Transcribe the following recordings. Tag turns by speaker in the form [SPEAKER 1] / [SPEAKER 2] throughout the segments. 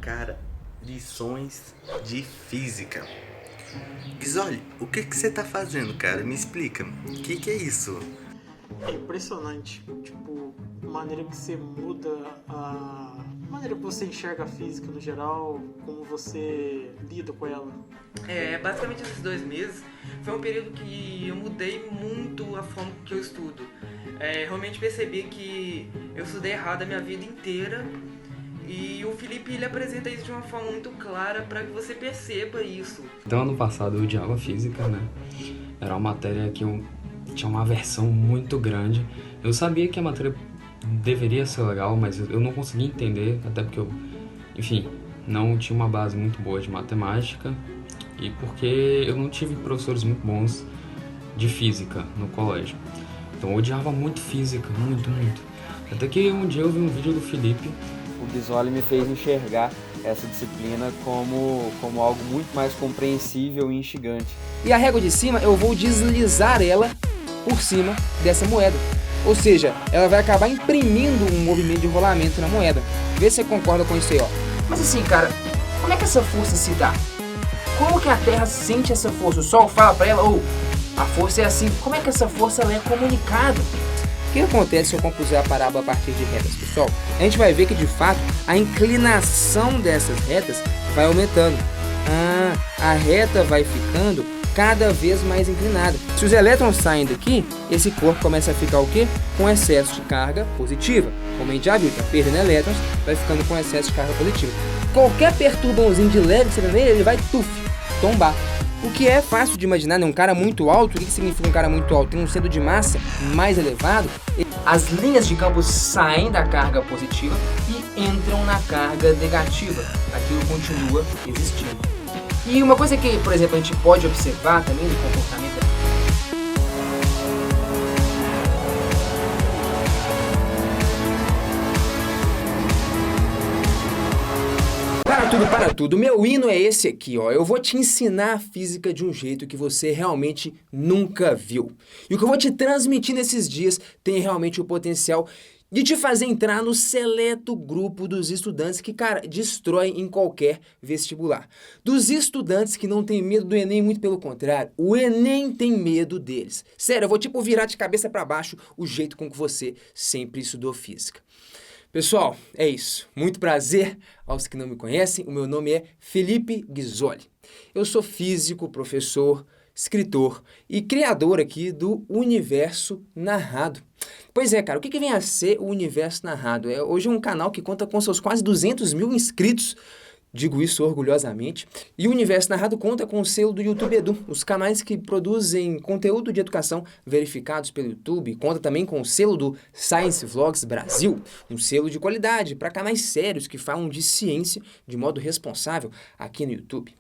[SPEAKER 1] Cara, lições de física. Guizoli, o que você tá fazendo, cara? Me explica. O que é isso?
[SPEAKER 2] É impressionante, tipo, a maneira que você muda a maneira que você enxerga a física no geral, como você lida com ela.
[SPEAKER 3] Basicamente esses 2 meses foi um período que eu mudei muito a forma que eu estudo. Realmente percebi que eu estudei errado a minha vida inteira e o Felipe ele apresenta isso de uma forma muito clara para que você perceba isso.
[SPEAKER 4] Então, ano passado eu odiava física, né? Era uma matéria que eu tinha uma aversão muito grande. Eu sabia que a matéria deveria ser legal, mas eu não conseguia entender, até porque eu, enfim, não tinha uma base muito boa de matemática e porque eu não tive professores muito bons de física no colégio. Então eu odiava muito física, muito, muito. Até que um dia eu vi um vídeo do Felipe.
[SPEAKER 5] O Guizoli me fez enxergar essa disciplina como algo muito mais compreensível e instigante.
[SPEAKER 6] E a régua de cima eu vou deslizar ela por cima dessa moeda. Ou seja, ela vai acabar imprimindo um movimento de rolamento na moeda. Vê se você concorda com isso aí, ó. Mas assim, cara, como é que essa força se dá? Como que a Terra sente essa força? O Sol fala pra ela, a força é assim. Como é que essa força ela é comunicada? O que acontece se eu compuser a parábola a partir de retas, pessoal? A gente vai ver que, de fato, a inclinação dessas retas vai aumentando. A reta vai ficando cada vez mais inclinada. Se os elétrons saem daqui, esse corpo começa a ficar o quê? Com excesso de carga positiva. Como a gente já viu, tá perdendo elétrons, vai ficando com excesso de carga positiva. Qualquer perturbãozinho de leve que você vê nele, ele vai tombar. O que é fácil de imaginar, né? Um cara muito alto, o que significa um cara muito alto? Tem um centro de massa mais elevado, as linhas de campo saem da carga positiva e entram na carga negativa. Aquilo continua existindo. E uma coisa que, por exemplo, a gente pode observar também no comportamento Para tudo. Meu hino é esse aqui, ó. Eu vou te ensinar a física de um jeito que você realmente nunca viu. E o que eu vou te transmitir nesses dias tem realmente o potencial de te fazer entrar no seleto grupo dos estudantes que, cara, destroem em qualquer vestibular. Dos estudantes que não têm medo do Enem, muito pelo contrário, o Enem tem medo deles. Sério, eu vou tipo virar de cabeça para baixo o jeito com que você sempre estudou física. Pessoal, é isso. Muito prazer aos que não me conhecem. O meu nome é Felipe Guizoli. Eu sou físico, professor, escritor e criador aqui do Universo Narrado. Pois é, cara, o que vem a ser o Universo Narrado? Hoje é um canal que conta com seus quase 200 mil inscritos. Digo isso orgulhosamente. E o Universo Narrado conta com o selo do YouTube Edu, os canais que produzem conteúdo de educação verificados pelo YouTube. Conta também com o selo do Science Vlogs Brasil, um selo de qualidade para canais sérios que falam de ciência de modo responsável aqui no YouTube.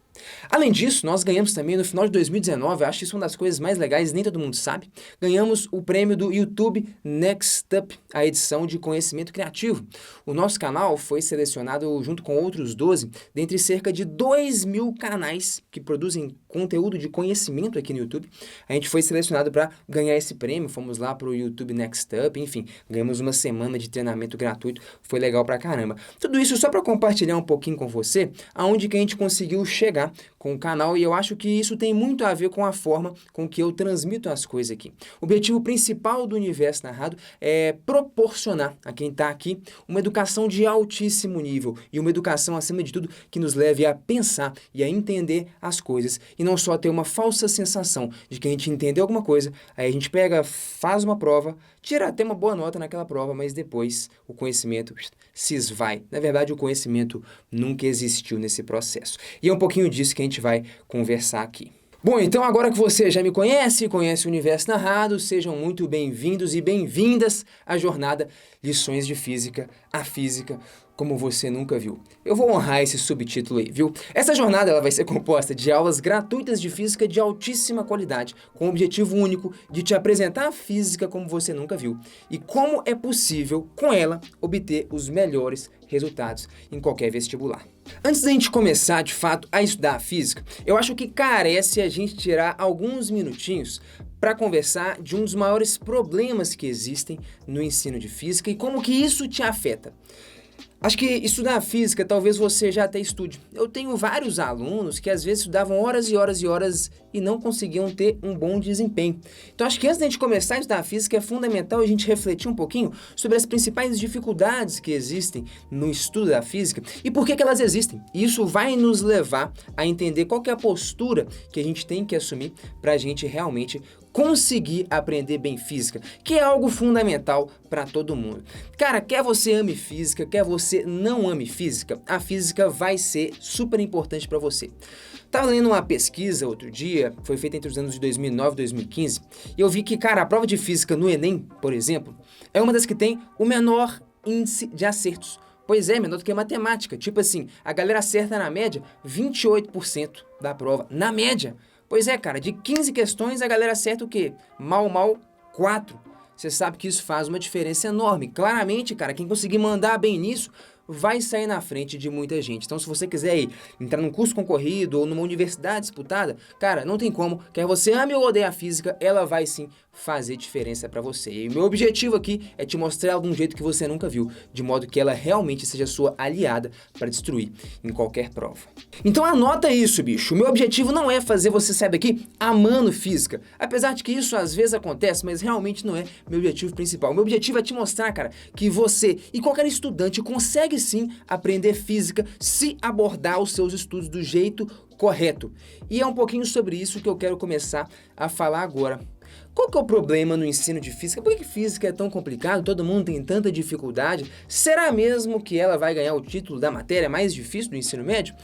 [SPEAKER 6] Além disso, nós ganhamos também no final de 2019, acho isso uma das coisas mais legais, nem todo mundo sabe, ganhamos o prêmio do YouTube Next Up, a edição de conhecimento criativo. O nosso canal foi selecionado junto com outros 12, dentre cerca de 2.000 canais que produzem conteúdo de conhecimento aqui no YouTube. A gente foi selecionado para ganhar esse prêmio, fomos lá para o YouTube Next Up, enfim, ganhamos uma semana de treinamento gratuito, foi legal pra caramba. Tudo isso só para compartilhar um pouquinho com você, aonde que a gente conseguiu chegar com o canal, e eu acho que isso tem muito a ver com a forma com que eu transmito as coisas aqui. O objetivo principal do Universo Narrado é proporcionar a quem está aqui uma educação de altíssimo nível e uma educação, acima de tudo, que nos leve a pensar e a entender as coisas e não só ter uma falsa sensação de que a gente entendeu alguma coisa, aí a gente pega, faz uma prova, tira até uma boa nota naquela prova, mas depois o conhecimento se esvai. Na verdade, o conhecimento nunca existiu nesse processo. E é um pouquinho disso que a gente vai conversar aqui. Bom, então agora que você já me conhece o Universo Narrado, sejam muito bem-vindos e bem-vindas à jornada Lições de Física, a Física como você nunca viu. Eu vou honrar esse subtítulo aí, viu? Essa jornada ela vai ser composta de aulas gratuitas de física de altíssima qualidade, com o objetivo único de te apresentar a física como você nunca viu e como é possível, com ela, obter os melhores resultados em qualquer vestibular. Antes da gente começar, de fato, a estudar a física, eu acho que carece a gente tirar alguns minutinhos para conversar de um dos maiores problemas que existem no ensino de física e como que isso te afeta. Acho que estudar física talvez você já até estude. Eu tenho vários alunos que às vezes estudavam horas e horas e horas e não conseguiam ter um bom desempenho. Então acho que antes da gente começar a estudar física é fundamental a gente refletir um pouquinho sobre as principais dificuldades que existem no estudo da física e por que elas existem. E isso vai nos levar a entender qual que é a postura que a gente tem que assumir para a gente realmente conseguir aprender bem física, que é algo fundamental para todo mundo. Cara, quer você ame física, quer você não ame física, a física vai ser super importante para você. Tava lendo uma pesquisa outro dia, foi feita entre os anos de 2009 e 2015, e eu vi que, cara, a prova de física no Enem, por exemplo, é uma das que tem o menor índice de acertos. Pois é, menor do que a matemática. Tipo assim, a galera acerta na média 28% da prova. Na média. Pois é, cara, de 15 questões a galera acerta o quê? Mal, 4. Você sabe que isso faz uma diferença enorme. Claramente, cara, quem conseguir mandar bem nisso vai sair na frente de muita gente. Então, se você quiser aí entrar num curso concorrido ou numa universidade disputada, cara, não tem como. Quer você ame ou odeie a física, ela vai sim fazer diferença pra você. E o meu objetivo aqui é te mostrar ela de um jeito que você nunca viu, de modo que ela realmente seja sua aliada para destruir em qualquer prova. Então anota isso, bicho. O meu objetivo não é fazer você sair daqui amando física, apesar de que isso às vezes acontece, mas realmente não é meu objetivo principal. O meu objetivo é te mostrar, cara, que você e qualquer estudante consegue sim aprender física se abordar os seus estudos do jeito correto. E é um pouquinho sobre isso que eu quero começar a falar agora. Qual que é o problema no ensino de física? Por que física é tão complicado? Todo mundo tem tanta dificuldade? Será mesmo que ela vai ganhar o título da matéria mais difícil do ensino médio?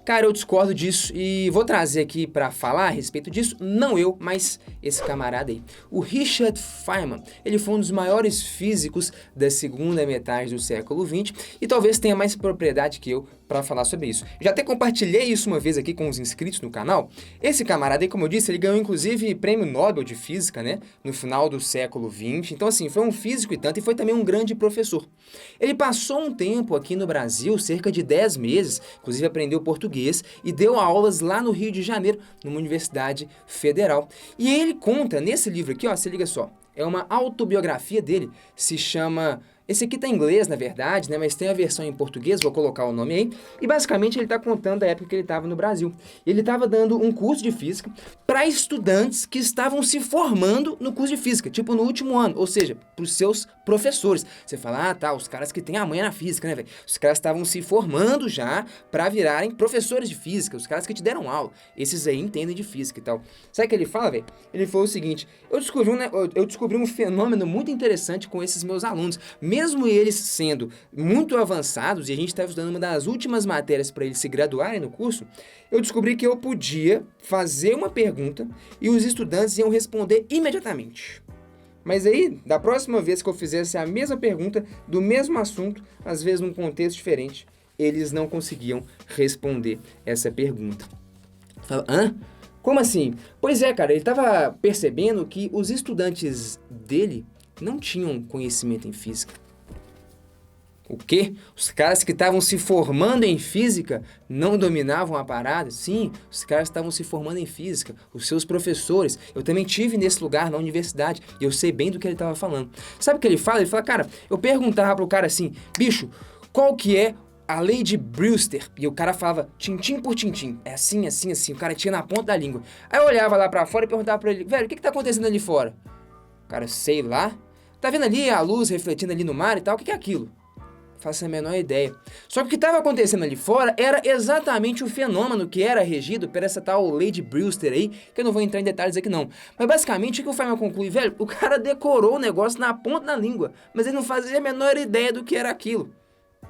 [SPEAKER 6] Cara, eu discordo disso e vou trazer aqui para falar a respeito disso, não eu, mas esse camarada aí. O Richard Feynman, ele foi um dos maiores físicos da segunda metade do século XX e talvez tenha mais propriedade que eu para falar sobre isso. Já até compartilhei isso uma vez aqui com os inscritos no canal. Esse camarada aí, como eu disse, ele ganhou inclusive prêmio Nobel de Física, né, no final do século XX. Então assim, foi um físico e tanto, e foi também um grande professor. Ele passou um tempo aqui no Brasil, cerca de 10 meses, inclusive aprendeu português e deu aulas lá no Rio de Janeiro, numa universidade federal. E ele conta nesse livro aqui, ó, se liga só, é uma autobiografia dele, se chama... Esse aqui tá em inglês, na verdade, né, mas tem a versão em português, vou colocar o nome aí. E basicamente ele tá contando a época que ele estava no Brasil. Ele estava dando um curso de física para estudantes que estavam se formando no curso de física, tipo no último ano, ou seja, para os seus professores. Você fala, ah, tá, os caras que têm a manha na física, né, velho? Os caras estavam se formando já para virarem professores de física, os caras que te deram aula. Esses aí entendem de física e tal. Sabe o que ele fala, velho? Ele falou o seguinte, eu descobri um fenômeno muito interessante com esses meus alunos. Mesmo eles sendo muito avançados, e a gente estava estudando uma das últimas matérias para eles se graduarem no curso, eu descobri que eu podia fazer uma pergunta e os estudantes iam responder imediatamente. Mas aí, da próxima vez que eu fizesse a mesma pergunta, do mesmo assunto, às vezes num contexto diferente, eles não conseguiam responder essa pergunta. Fala, hã? Como assim? Pois é, cara, ele estava percebendo que os estudantes dele não tinham conhecimento em física. O quê? Os caras que estavam se formando em física não dominavam a parada? Sim, os caras estavam se formando em física, os seus professores. Eu também tive nesse lugar na universidade e eu sei bem do que ele estava falando. Sabe o que ele fala? Ele fala, cara, eu perguntava pro cara assim, bicho, qual que é a lei de Brewster? E o cara falava tintim por tintim. É assim, assim, assim. O cara tinha na ponta da língua. Aí eu olhava lá pra fora e perguntava pra ele, velho, o que tá acontecendo ali fora? Cara, sei lá. Tá vendo ali a luz refletindo ali no mar e tal? O que é aquilo? Faço a menor ideia. Só que o que estava acontecendo ali fora era exatamente o fenômeno que era regido por essa tal lei de Brewster aí, que eu não vou entrar em detalhes aqui não. Mas basicamente o que o Feynman conclui, velho, o cara decorou o negócio na ponta da língua, mas ele não fazia a menor ideia do que era aquilo.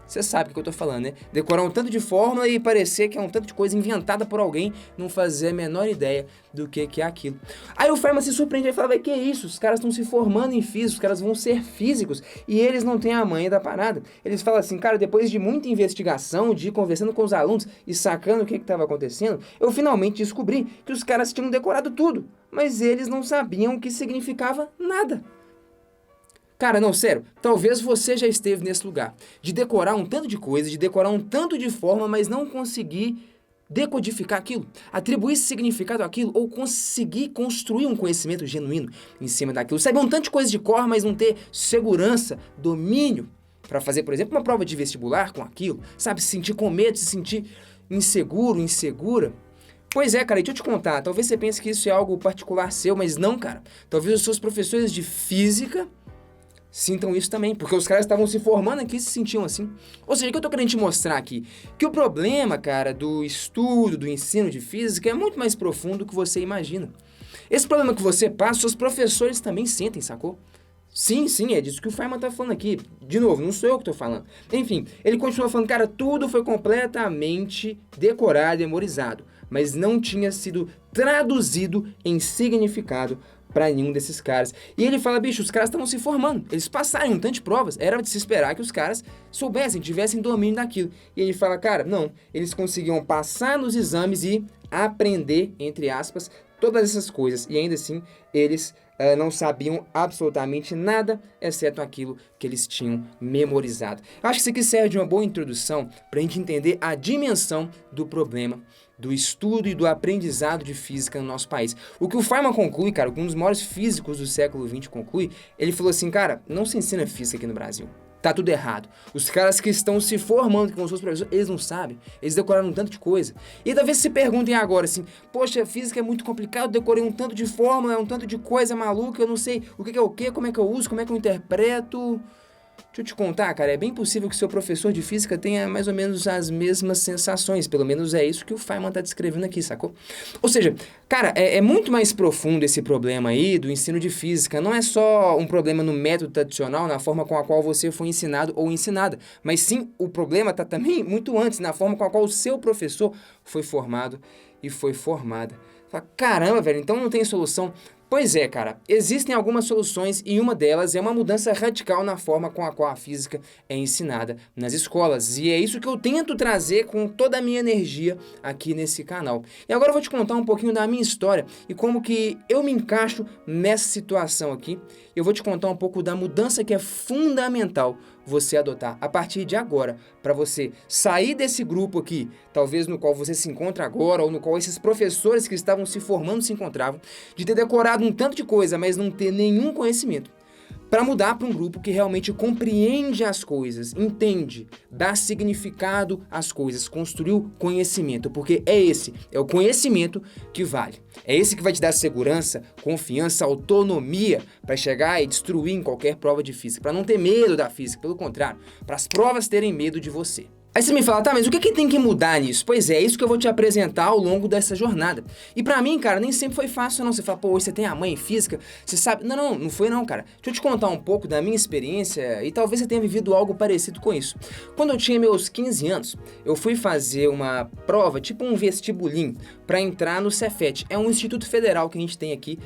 [SPEAKER 6] Você sabe o que eu tô falando, né? Decorar um tanto de fórmula e parecer que é um tanto de coisa inventada por alguém, não fazer a menor ideia do que é aquilo. Aí o Feynman se surpreende e fala, que é isso? Os caras estão se formando em física, os caras vão ser físicos e eles não têm a manha da parada. Eles falam assim, cara, depois de muita investigação, de ir conversando com os alunos e sacando o que estava acontecendo, eu finalmente descobri que os caras tinham decorado tudo, mas eles não sabiam o que significava nada. Cara, não, sério, talvez você já esteve nesse lugar, de decorar um tanto de coisa, de decorar um tanto de forma, mas não conseguir decodificar aquilo, atribuir significado àquilo, ou conseguir construir um conhecimento genuíno em cima daquilo. Saber um tanto de coisa de cor, mas não ter segurança, domínio para fazer, por exemplo, uma prova de vestibular com aquilo, sabe? Se sentir com medo, se sentir inseguro, insegura. Pois é, cara, e deixa eu te contar, talvez você pense que isso é algo particular seu, mas não, cara. Talvez os seus professores de física sintam isso também, porque os caras estavam se formando aqui e se sentiam assim. Ou seja, o que eu tô querendo te mostrar aqui? Que o problema, cara, do estudo, do ensino de física é muito mais profundo do que você imagina. Esse problema que você passa, seus professores também sentem, sacou? Sim, é disso que o Feynman tá falando aqui. De novo, não sou eu que tô falando. Enfim, ele continua falando, cara, tudo foi completamente decorado e memorizado, mas não tinha sido traduzido em significado pra nenhum desses caras. E ele fala, bicho, os caras estavam se formando, eles passaram um tanto de provas, era de se esperar que os caras soubessem, tivessem domínio daquilo. E ele fala, cara, não, eles conseguiam passar nos exames e aprender, entre aspas, todas essas coisas, e ainda assim eles não sabiam absolutamente nada, exceto aquilo que eles tinham memorizado. Eu acho que isso aqui serve de uma boa introdução para a gente entender a dimensão do problema do estudo e do aprendizado de física no nosso país. O que o Feynman conclui, cara, um dos maiores físicos do século XX conclui, ele falou assim, cara, não se ensina física aqui no Brasil. Tá tudo errado. Os caras que estão se formando com os seus professores, eles não sabem. Eles decoraram um tanto de coisa. E talvez se perguntem agora assim, poxa, física é muito complicado, eu decorei um tanto de fórmula, um tanto de coisa maluca, eu não sei o que é o que, como é que eu uso, como é que eu interpreto. Deixa eu te contar, cara, é bem possível que seu professor de física tenha mais ou menos as mesmas sensações, pelo menos é isso que o Feynman tá descrevendo aqui, sacou? Ou seja, cara, é muito mais profundo esse problema aí do ensino de física, não é só um problema no método tradicional, na forma com a qual você foi ensinado ou ensinada, mas sim o problema tá também muito antes, na forma com a qual o seu professor foi formado e foi formada. Fala, caramba, velho, então não tem solução. Pois é, cara, existem algumas soluções e uma delas é uma mudança radical na forma com a qual a física é ensinada nas escolas. E é isso que eu tento trazer com toda a minha energia aqui nesse canal. E agora eu vou te contar um pouquinho da minha história e como que eu me encaixo nessa situação aqui. Eu vou te contar um pouco da mudança que é fundamental você adotar a partir de agora, para você sair desse grupo aqui, talvez no qual você se encontra agora, ou no qual esses professores que estavam se formando se encontravam, de ter decorado um tanto de coisa, mas não ter nenhum conhecimento, para mudar para um grupo que realmente compreende as coisas, entende, dá significado às coisas, construiu conhecimento, porque é o conhecimento que vale. É esse que vai te dar segurança, confiança, autonomia para chegar e destruir em qualquer prova de física, para não ter medo da física, pelo contrário, para as provas terem medo de você. Aí você me fala, tá, mas o que que tem que mudar nisso? Pois é isso que eu vou te apresentar ao longo dessa jornada. E pra mim, cara, nem sempre foi fácil não. Você fala, pô, hoje você tem a mãe em física, você sabe... Não foi não, cara. Deixa eu te contar um pouco da minha experiência e talvez você tenha vivido algo parecido com isso. Quando eu tinha meus 15 anos, eu fui fazer uma prova, tipo um vestibulinho, pra entrar no Cefet. É um instituto federal que a gente tem aqui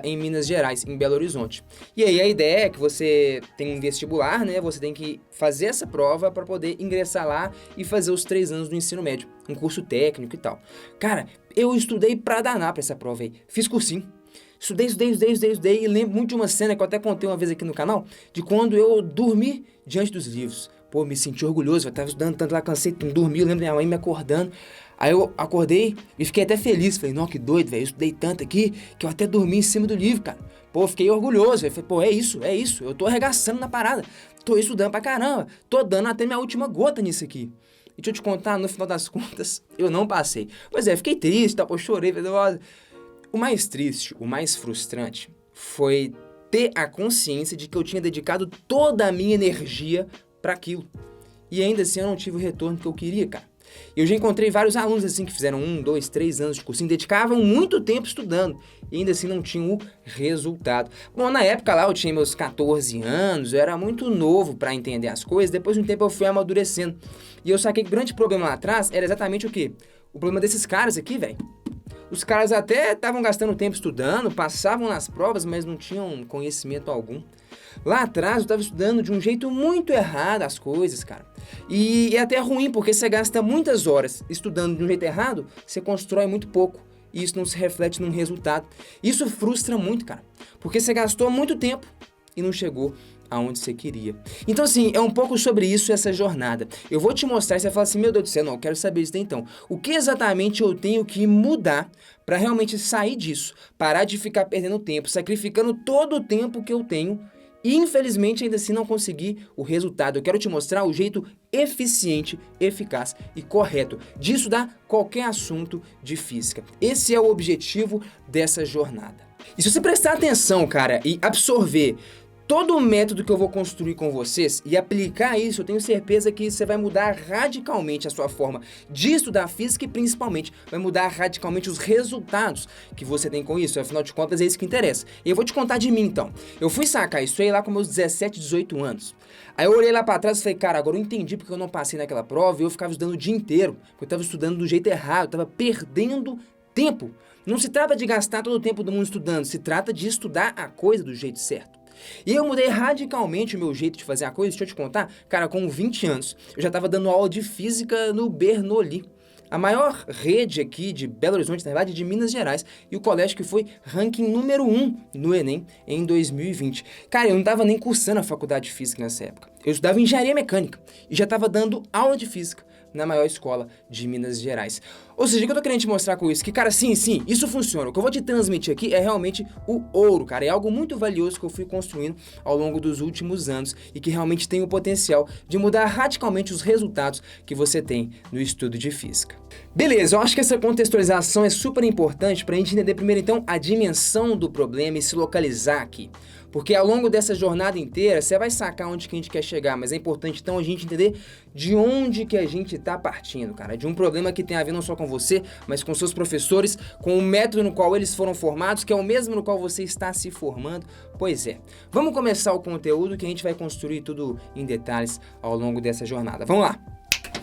[SPEAKER 6] em Minas Gerais, em Belo Horizonte. E aí a ideia é que você tem um vestibular, né? Você tem que fazer essa prova pra poder ingressar lá e fazer os 3 anos do ensino médio, um curso técnico e tal. Cara, eu estudei pra danar pra essa prova aí, fiz cursinho. Estudei e lembro muito de uma cena que eu até contei uma vez aqui no canal, de quando eu dormi diante dos livros. Pô, me senti orgulhoso, eu tava estudando tanto lá, cansei, dormi, eu lembro da minha mãe me acordando. Aí eu acordei e fiquei até feliz, falei, não, que doido, velho, eu estudei tanto aqui que eu até dormi em cima do livro, cara. Pô, fiquei orgulhoso, falei, pô, é isso, eu tô arregaçando na parada, tô estudando pra caramba, tô dando até minha última gota nisso aqui. E deixa eu te contar, no final das contas, eu não passei. Pois é, fiquei triste, tá, pô, chorei, falei, o mais triste, o mais frustrante foi ter a consciência de que eu tinha dedicado toda a minha energia pra aquilo. E ainda assim eu não tive o retorno que eu queria, cara. Eu já encontrei vários alunos assim que fizeram 1, 2, 3 anos de cursinho, dedicavam muito tempo estudando e ainda assim não tinham o resultado. Bom, na época lá eu tinha meus 14 anos, eu era muito novo pra entender as coisas, depois de um tempo eu fui amadurecendo. E eu saquei que o grande problema lá atrás era exatamente o quê? O problema desses caras aqui, velho. Os caras até estavam gastando tempo estudando, passavam nas provas, mas não tinham conhecimento algum. Lá atrás eu estava estudando de um jeito muito errado as coisas, cara. E é até ruim, porque você gasta muitas horas estudando de um jeito errado, você constrói muito pouco. E isso não se reflete num resultado. Isso frustra muito, cara. Porque você gastou muito tempo e não chegou aonde você queria. Então, assim, é um pouco sobre isso essa jornada. Eu vou te mostrar e você vai falar assim, meu Deus do céu, não, eu quero saber isso daí então. O que exatamente eu tenho que mudar para realmente sair disso? Parar de ficar perdendo tempo, sacrificando todo o tempo que eu tenho E infelizmente ainda assim não consegui o resultado. Eu quero te mostrar o jeito eficiente, eficaz e correto de estudar qualquer assunto de física. Esse é o objetivo dessa jornada. E se você prestar atenção, cara, e absorver todo o método que eu vou construir com vocês e aplicar isso, eu tenho certeza que você vai mudar radicalmente a sua forma de estudar física e principalmente vai mudar radicalmente os resultados que você tem com isso. Afinal de contas, é isso que interessa. E eu vou te contar de mim, então. Eu fui sacar isso aí lá com meus 17, 18 anos. Aí eu olhei lá pra trás e falei, cara, agora eu entendi porque eu não passei naquela prova e eu ficava estudando o dia inteiro. Porque eu tava estudando do jeito errado, eu tava perdendo tempo. Não se trata de gastar todo o tempo do mundo estudando, se trata de estudar a coisa do jeito certo. E eu mudei radicalmente o meu jeito de fazer a coisa, deixa eu te contar, cara, com 20 anos, eu já estava dando aula de física no Bernoulli, a maior rede aqui de Belo Horizonte, na verdade, de Minas Gerais, e o colégio que foi ranking número 1 no Enem em 2020. Cara, eu não estava nem cursando a faculdade de física nessa época, eu estudava engenharia mecânica e já estava dando aula de física na maior escola de Minas Gerais. Ou seja, o que eu tô querendo te mostrar com isso? Que, cara, sim, isso funciona. O que eu vou te transmitir aqui é realmente o ouro, cara. É algo muito valioso que eu fui construindo ao longo dos últimos anos e que realmente tem o potencial de mudar radicalmente os resultados que você tem no estudo de física. Beleza, eu acho que essa contextualização é super importante pra gente entender primeiro, então, a dimensão do problema e se localizar aqui. Porque ao longo dessa jornada inteira, você vai sacar onde que a gente quer chegar, mas é importante então a gente entender de onde que a gente tá partindo, cara. De um problema que tem a ver não só com você, mas com seus professores, com o método no qual eles foram formados, que é o mesmo no qual você está se formando. Pois é. Vamos começar o conteúdo que a gente vai construir tudo em detalhes ao longo dessa jornada. Vamos lá!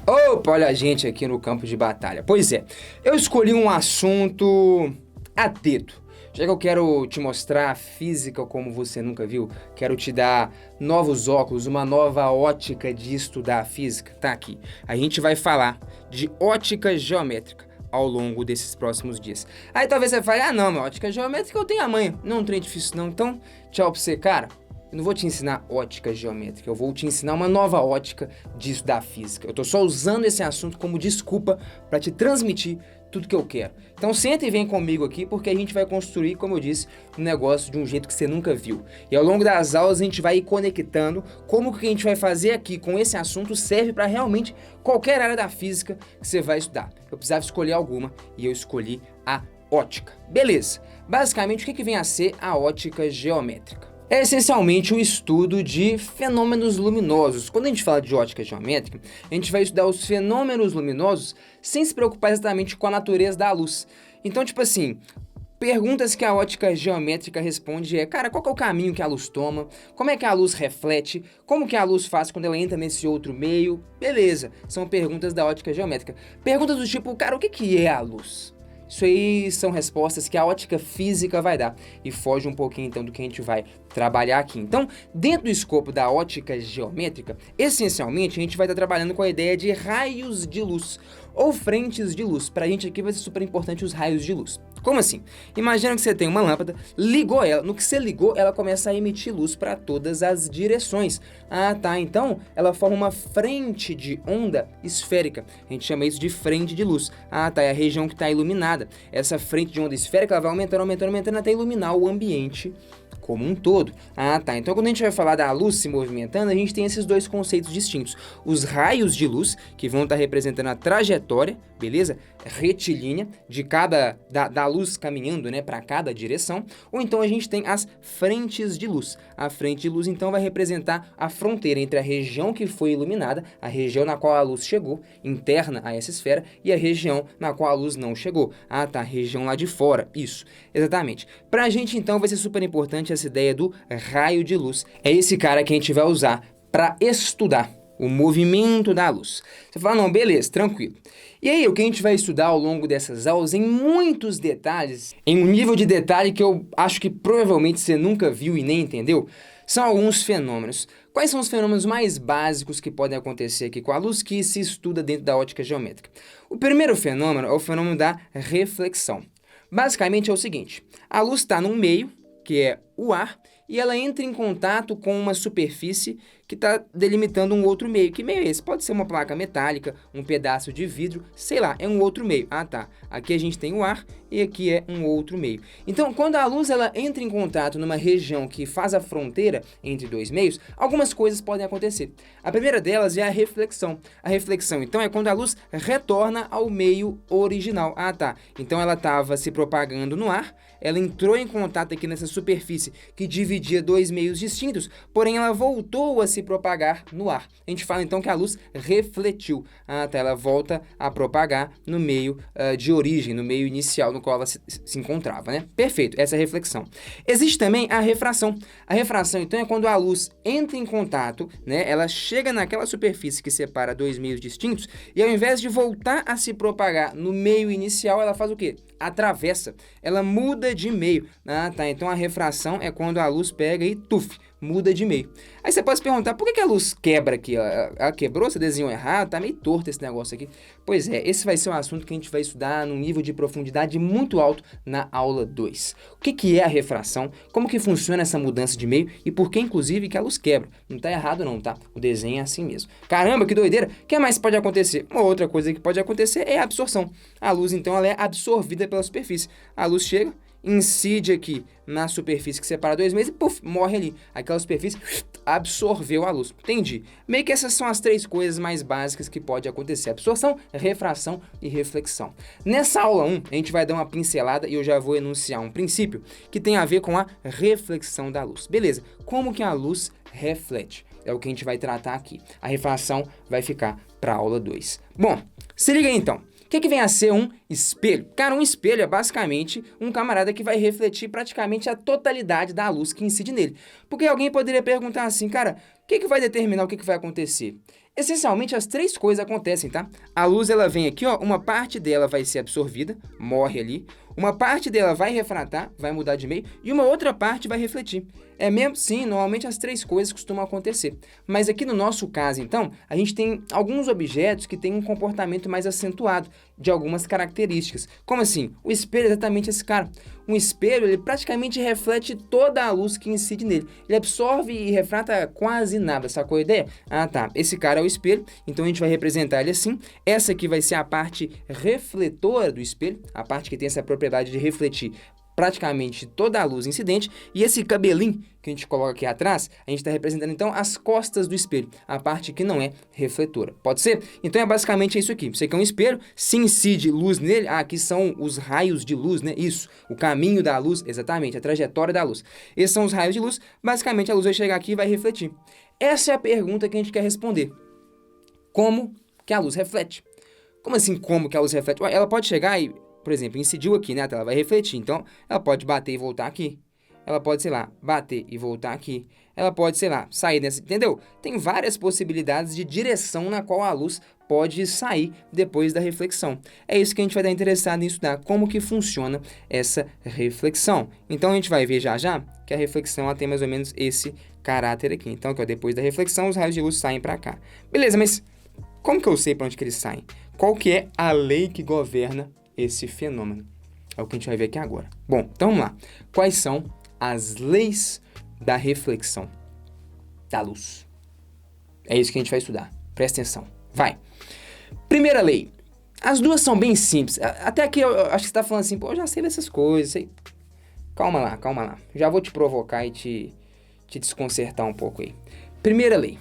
[SPEAKER 6] Opa, olha a gente aqui no campo de batalha. Pois é, eu escolhi um assunto a dedo. Já que eu quero te mostrar a física como você nunca viu, quero te dar novos óculos, uma nova ótica de estudar a física, tá aqui. A gente vai falar de ótica geométrica ao longo desses próximos dias. Aí talvez você fale, não, minha ótica geométrica eu tenho a manha, não é um trem difícil não, então tchau pra você, cara. Eu não vou te ensinar ótica geométrica, eu vou te ensinar uma nova ótica de estudar física. Eu tô só usando esse assunto como desculpa para te transmitir tudo que eu quero. Então senta e vem comigo aqui porque a gente vai construir, como eu disse, um negócio de um jeito que você nunca viu. E ao longo das aulas a gente vai ir conectando como que a gente vai fazer aqui com esse assunto serve para realmente qualquer área da física que você vai estudar. Eu precisava escolher alguma e eu escolhi a ótica. Beleza, basicamente o que vem a ser a ótica geométrica? É essencialmente o estudo de fenômenos luminosos. Quando a gente fala de ótica geométrica, a gente vai estudar os fenômenos luminosos sem se preocupar exatamente com a natureza da luz. Então, tipo assim, perguntas que a ótica geométrica responde cara, qual que é o caminho que a luz toma? Como é que a luz reflete? Como que a luz faz quando ela entra nesse outro meio? Beleza, são perguntas da ótica geométrica. Perguntas do tipo, cara, o que é a luz? Isso aí são respostas que a ótica física vai dar e foge um pouquinho então do que a gente vai trabalhar aqui. Então, dentro do escopo da ótica geométrica, essencialmente a gente vai estar trabalhando com a ideia de raios de luz ou frentes de luz. Pra gente aqui vai ser super importante os raios de luz. Como assim? Imagina que você tem uma lâmpada, ligou ela, no que você ligou, ela começa a emitir luz para todas as direções. Ah, tá, então ela forma uma frente de onda esférica. A gente chama isso de frente de luz. Ah, tá, é a região que está iluminada. Essa frente de onda esférica ela vai aumentando até iluminar o ambiente como um todo. Ah, tá. Então, quando a gente vai falar da luz se movimentando, a gente tem esses dois conceitos distintos. Os raios de luz, que vão estar representando a trajetória, beleza? Retilínea de da luz caminhando, né, para cada direção. Ou então a gente tem as frentes de luz. A frente de luz, então, vai representar a fronteira entre a região que foi iluminada, a região na qual a luz chegou, interna a essa esfera, e a região na qual a luz não chegou. Ah, tá. A região lá de fora. Isso. Exatamente. Pra gente, então, vai ser super importante essa ideia do raio de luz. É esse cara que a gente vai usar para estudar o movimento da luz. Você fala, não, beleza, tranquilo. E aí, o que a gente vai estudar ao longo dessas aulas, em muitos detalhes, em um nível de detalhe que eu acho que provavelmente você nunca viu e nem entendeu, são alguns fenômenos. Quais são os fenômenos mais básicos que podem acontecer aqui com a luz que se estuda dentro da ótica geométrica? O primeiro fenômeno é o fenômeno da reflexão. Basicamente é o seguinte, a luz está num meio, que é o ar, e ela entra em contato com uma superfície que está delimitando um outro meio. Que meio é esse? Pode ser uma placa metálica, um pedaço de vidro, sei lá, é um outro meio. Ah, tá. Aqui a gente tem o ar e aqui é um outro meio. Então, quando a luz ela entra em contato numa região que faz a fronteira entre dois meios, algumas coisas podem acontecer. A primeira delas é a reflexão. A reflexão, então, é quando a luz retorna ao meio original. Ah, tá. Então, ela estava se propagando no ar, ela entrou em contato aqui nessa superfície que dividia dois meios distintos, porém ela voltou a se propagar no ar. A gente fala então que a luz refletiu. Ah, tá, ela volta a propagar no meio de origem, no meio inicial no qual ela se encontrava, né? Perfeito, essa é a reflexão. Existe também a refração. A refração, então, é quando a luz entra em contato, né? Ela chega naquela superfície que separa dois meios distintos e ao invés de voltar a se propagar no meio inicial, ela faz o quê? Atravessa, ela muda de meio. Ah, tá, então a refração é quando a luz pega e muda de meio. Aí você pode se perguntar, por que a luz quebra aqui? Ela quebrou, você desenhou errado, tá meio torto esse negócio aqui. Pois é, esse vai ser um assunto que a gente vai estudar num nível de profundidade muito alto na aula 2. O que é a refração, como que funciona essa mudança de meio e por que, inclusive, que a luz quebra. Não tá errado não, tá? O desenho é assim mesmo. Caramba, que doideira! O que mais pode acontecer? Uma outra coisa que pode acontecer é a absorção. A luz, então, ela é absorvida pela superfície. A luz chega, incide aqui na superfície que separa dois meios e morre ali. Aquela superfície absorveu a luz. Entendi. Meio que essas são as três coisas mais básicas que pode acontecer: absorção, refração e reflexão. Nessa aula 1, a gente vai dar uma pincelada e eu já vou enunciar um princípio que tem a ver com a reflexão da luz. Beleza, como que a luz reflete? É o que a gente vai tratar aqui. A refração vai ficar para a aula 2. Bom, se liga aí então. O que vem a ser um espelho? Cara, um espelho é basicamente um camarada que vai refletir praticamente a totalidade da luz que incide nele. Porque alguém poderia perguntar assim, cara, o que vai determinar o que vai acontecer? Essencialmente, as três coisas acontecem, tá? A luz, ela vem aqui, ó, uma parte dela vai ser absorvida, morre ali. Uma parte dela vai refratar, vai mudar de meio, e uma outra parte vai refletir. É mesmo? Sim, normalmente as três coisas costumam acontecer. Mas aqui no nosso caso, então, a gente tem alguns objetos que têm um comportamento mais acentuado, de algumas características. Como assim? O espelho é exatamente esse cara. Um espelho, ele praticamente reflete toda a luz que incide nele. Ele absorve e refrata quase nada, sacou a ideia? Ah, tá. Esse cara é o espelho, então a gente vai representar ele assim. Essa aqui vai ser a parte refletora do espelho, a parte que tem essa propriedade de refletir praticamente toda a luz incidente, e esse cabelinho que a gente coloca aqui atrás, a gente está representando então as costas do espelho, a parte que não é refletora. Pode ser? Então é basicamente isso aqui. Isso aqui é um espelho, se incide luz nele, aqui são os raios de luz, né? Isso, o caminho da luz, exatamente, a trajetória da luz. Esses são os raios de luz, basicamente a luz vai chegar aqui e vai refletir. Essa é a pergunta que a gente quer responder. Como que a luz reflete? Como assim, como que a luz reflete? Ué, ela pode chegar e, por exemplo, incidiu aqui, né? Ela vai refletir, então ela pode bater e voltar aqui. Ela pode, sei lá, bater e voltar aqui. Ela pode, sei lá, sair dessa, entendeu? Tem várias possibilidades de direção na qual a luz pode sair depois da reflexão. É isso que a gente vai estar interessado em estudar, como que funciona essa reflexão. Então a gente vai ver já que a reflexão ela tem mais ou menos esse caráter aqui. Então, que depois da reflexão, os raios de luz saem para cá. Beleza, mas como que eu sei para onde que eles saem? Qual que é a lei que governa esse fenômeno? É o que a gente vai ver aqui agora. Bom, então vamos lá. Quais são as leis da reflexão da luz? É isso que a gente vai estudar. Presta atenção. Vai. Primeira lei. As duas são bem simples. Até aqui eu acho que você está falando assim, pô, eu já sei dessas coisas. Sei. Calma lá. Já vou te provocar e te desconcertar um pouco aí. Primeira lei.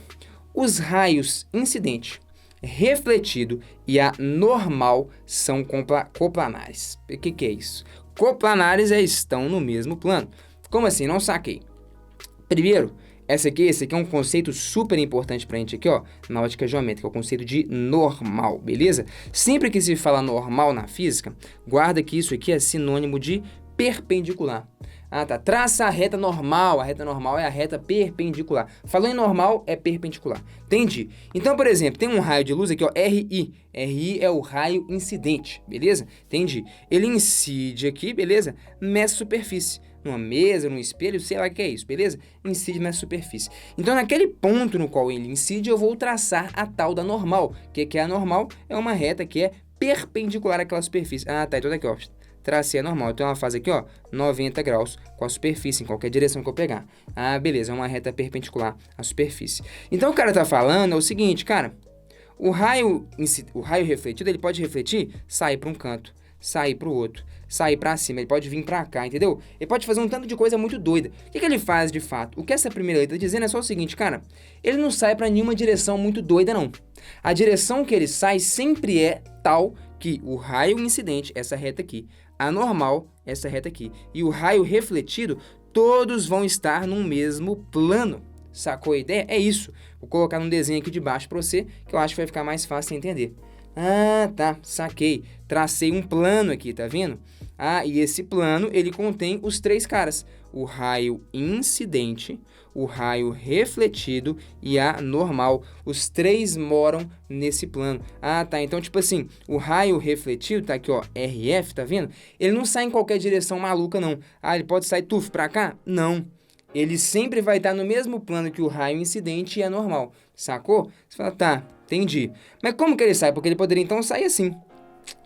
[SPEAKER 6] Os raios incidente, refletido e a normal são coplanares. O que é isso? Coplanares estão no mesmo plano. Como assim? Não saquei. Primeiro, esse aqui é um conceito super importante pra gente aqui, ó, na ótica geométrica, é o conceito de normal, beleza? Sempre que se fala normal na física, guarda que isso aqui é sinônimo de perpendicular. Ah, tá. Traça a reta normal. A reta normal é a reta perpendicular. Falou em normal, é perpendicular. Entendi. Então, por exemplo, tem um raio de luz aqui, ó, RI. RI é o raio incidente, beleza? Entendi. Ele incide aqui, beleza? Nessa superfície. Numa mesa, num espelho, sei lá o que é isso, beleza? Incide nessa superfície. Então, naquele ponto no qual ele incide, eu vou traçar a tal da normal. O que é a normal? É uma reta que é perpendicular àquela superfície. Ah, tá. Então, aqui, ó. tracei a normal. Então ela faz aqui, ó, 90 graus com a superfície, em qualquer direção que eu pegar. Ah, beleza, é uma reta perpendicular à superfície. Então o cara tá falando é o seguinte, cara, o raio refletido, ele pode refletir, sair para um canto, sair para o outro, sair para cima, ele pode vir para cá, entendeu? Ele pode fazer um tanto de coisa muito doida. O que ele faz de fato? O que essa primeira letra tá dizendo é só o seguinte, cara, ele não sai para nenhuma direção muito doida, não. A direção que ele sai sempre é tal que o raio incidente, essa reta aqui, a normal, essa reta aqui, e o raio refletido, todos vão estar no mesmo plano. Sacou a ideia? É isso. Vou colocar um desenho aqui de baixo para você, que eu acho que vai ficar mais fácil de entender. Ah, tá, saquei. Tracei um plano aqui, tá vendo? Ah, e esse plano, ele contém os três caras. O raio incidente, o raio refletido e a normal. Os três moram nesse plano. Ah, tá, então tipo assim, o raio refletido, tá aqui ó, RF, tá vendo? Ele não sai em qualquer direção maluca não. Ah, ele pode sair tuf pra cá? Não. Ele sempre vai estar no mesmo plano que o raio incidente e a normal. Sacou? Você fala, tá, entendi. Mas como que ele sai? Porque ele poderia então sair assim.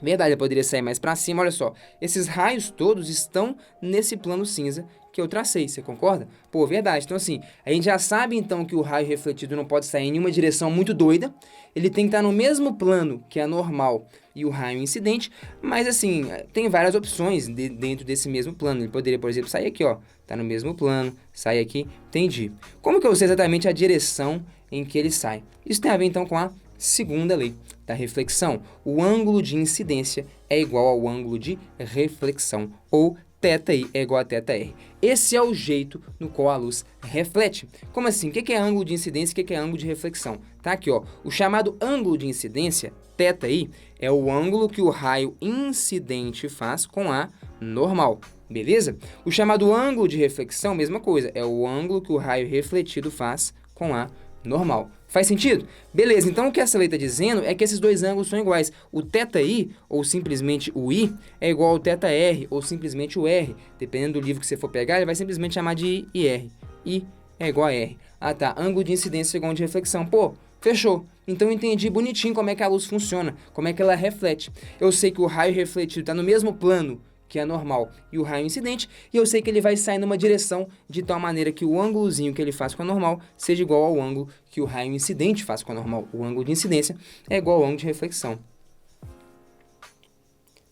[SPEAKER 6] Verdade, ele poderia sair mais pra cima. Olha só, esses raios todos estão nesse plano cinza que eu tracei, você concorda? Pô, verdade. Então assim, a gente já sabe então que o raio refletido não pode sair em nenhuma direção muito doida. Ele tem que estar no mesmo plano que a normal e o raio incidente, mas assim, tem várias opções dentro desse mesmo plano. Ele poderia, por exemplo, sair aqui, ó, tá no mesmo plano, sai aqui, entendi. Como que eu sei exatamente a direção em que ele sai? Isso tem a ver então com a segunda lei da reflexão. O ângulo de incidência é igual ao ângulo de reflexão, ou θi é igual a θr. Esse é o jeito no qual a luz reflete. Como assim? O que é ângulo de incidência e o que é ângulo de reflexão? Tá aqui, ó. O chamado ângulo de incidência, θi, é o ângulo que o raio incidente faz com a normal. Beleza? O chamado ângulo de reflexão, mesma coisa, é o ângulo que o raio refletido faz com a normal. Faz sentido? Beleza, então o que essa lei está dizendo é que esses dois ângulos são iguais. O θi, ou simplesmente o i, é igual ao θr, ou simplesmente o r. Dependendo do livro que você for pegar, ele vai simplesmente chamar de ir. I é igual a r. Ah tá, ângulo de incidência é igual ao de reflexão. Pô, fechou. Então eu entendi bonitinho como é que a luz funciona, como é que ela reflete. Eu sei que o raio refletido está no mesmo plano que é normal, e o raio incidente, e eu sei que ele vai sair numa direção de tal maneira que o ângulozinho que ele faz com a normal seja igual ao ângulo que o raio incidente faz com a normal. O ângulo de incidência é igual ao ângulo de reflexão.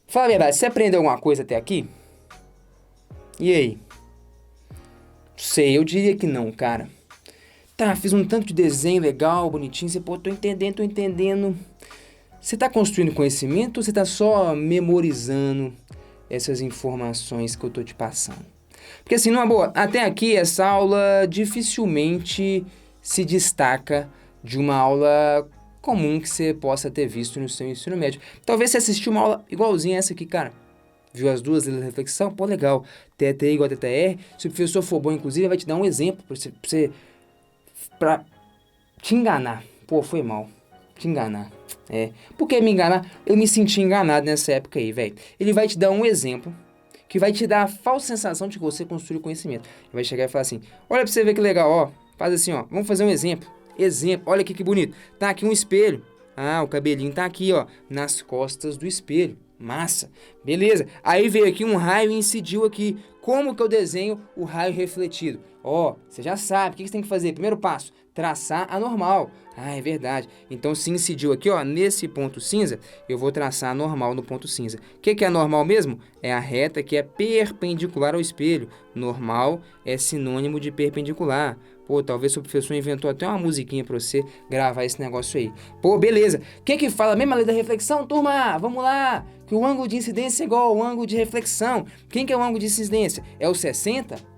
[SPEAKER 6] Fala a verdade, você aprendeu alguma coisa até aqui? E aí? Sei, eu diria que não, cara. Tá, fiz um tanto de desenho legal, bonitinho, você, pô, tô entendendo. Você tá construindo conhecimento ou você tá só memorizando essas informações que eu tô te passando? Porque assim, numa boa, até aqui essa aula dificilmente se destaca de uma aula comum que você possa ter visto no seu ensino médio. Talvez você assistiu uma aula igualzinha a essa aqui, cara. Viu as duas leis da reflexão? Pô, legal. θi igual a θr. Se o professor for bom, inclusive, vai te dar um exemplo pra te enganar. Pô, foi mal. Te enganar. É. Por que me enganar? Eu me senti enganado nessa época aí, velho. Ele vai te dar um exemplo que vai te dar a falsa sensação de que você construiu conhecimento. Ele vai chegar e falar assim, olha pra você ver que legal, ó. Faz assim, ó. Vamos fazer um exemplo. Olha aqui que bonito. Tá aqui um espelho. Ah, o cabelinho tá aqui, ó. Nas costas do espelho. Massa. Beleza. Aí veio aqui um raio e incidiu aqui. Como que eu desenho o raio refletido? Ó, você já sabe. O que você tem que fazer? Primeiro passo, traçar a normal. Ah, é verdade. Então, se incidiu aqui, ó, nesse ponto cinza, eu vou traçar a normal no ponto cinza. O que é a normal mesmo? É a reta que é perpendicular ao espelho. Normal é sinônimo de perpendicular. Pô, talvez o professor inventou até uma musiquinha pra você gravar esse negócio aí. Pô, beleza. Quem que fala a mesma lei da reflexão, turma? Vamos lá. Que o ângulo de incidência é igual ao ângulo de reflexão. Quem que é o ângulo de incidência? É o 60?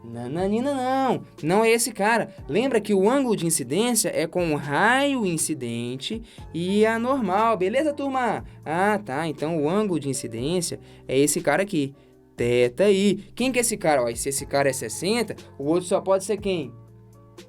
[SPEAKER 6] Não. Não é esse cara. Lembra que o ângulo de incidência é com o raio incidente e a normal. Beleza, turma? Ah, tá. Então o ângulo de incidência é esse cara aqui. θi. Quem que é esse cara? Ó, se esse cara é 60, o outro só pode ser quem?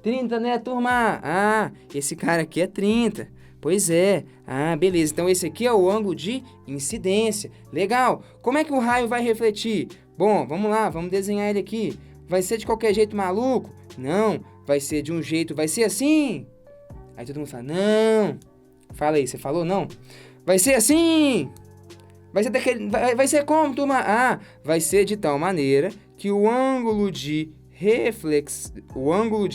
[SPEAKER 6] 30, né, turma? Ah, esse cara aqui é 30. Pois é. Ah, beleza. Então esse aqui é o ângulo de incidência. Legal. Como é que o raio vai refletir? Bom, vamos lá, vamos desenhar ele aqui. Vai ser de qualquer jeito maluco? Não. Vai ser de um jeito, vai ser assim. Aí todo mundo fala, não. Fala aí, você falou não? Vai ser assim. Vai ser como, turma? Ah, vai ser de tal maneira que o ângulo de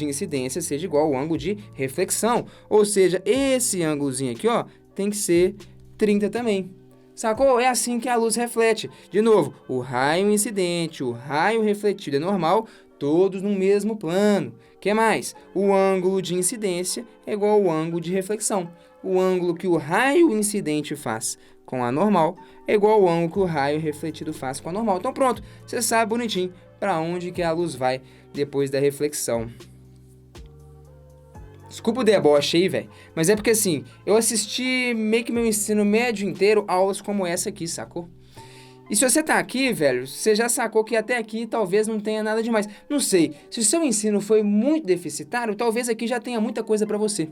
[SPEAKER 6] incidência seja igual ao ângulo de reflexão. Ou seja, esse ângulozinho aqui, ó, tem que ser 30 também. Sacou? É assim que a luz reflete. De novo, o raio incidente, o raio refletido é normal, todos no mesmo plano. O que mais? O ângulo de incidência é igual ao ângulo de reflexão. O ângulo que o raio incidente faz com a normal é igual ao ângulo que o raio refletido faz com a normal. Então pronto, você sabe bonitinho para onde que a luz vai depois da reflexão. Desculpa o deboche aí, velho, mas é porque assim, eu assisti meio que meu ensino médio inteiro aulas como essa aqui, sacou? E se você tá aqui, velho, você já sacou que até aqui talvez não tenha nada demais. Não sei, se o seu ensino foi muito deficitário, talvez aqui já tenha muita coisa pra você.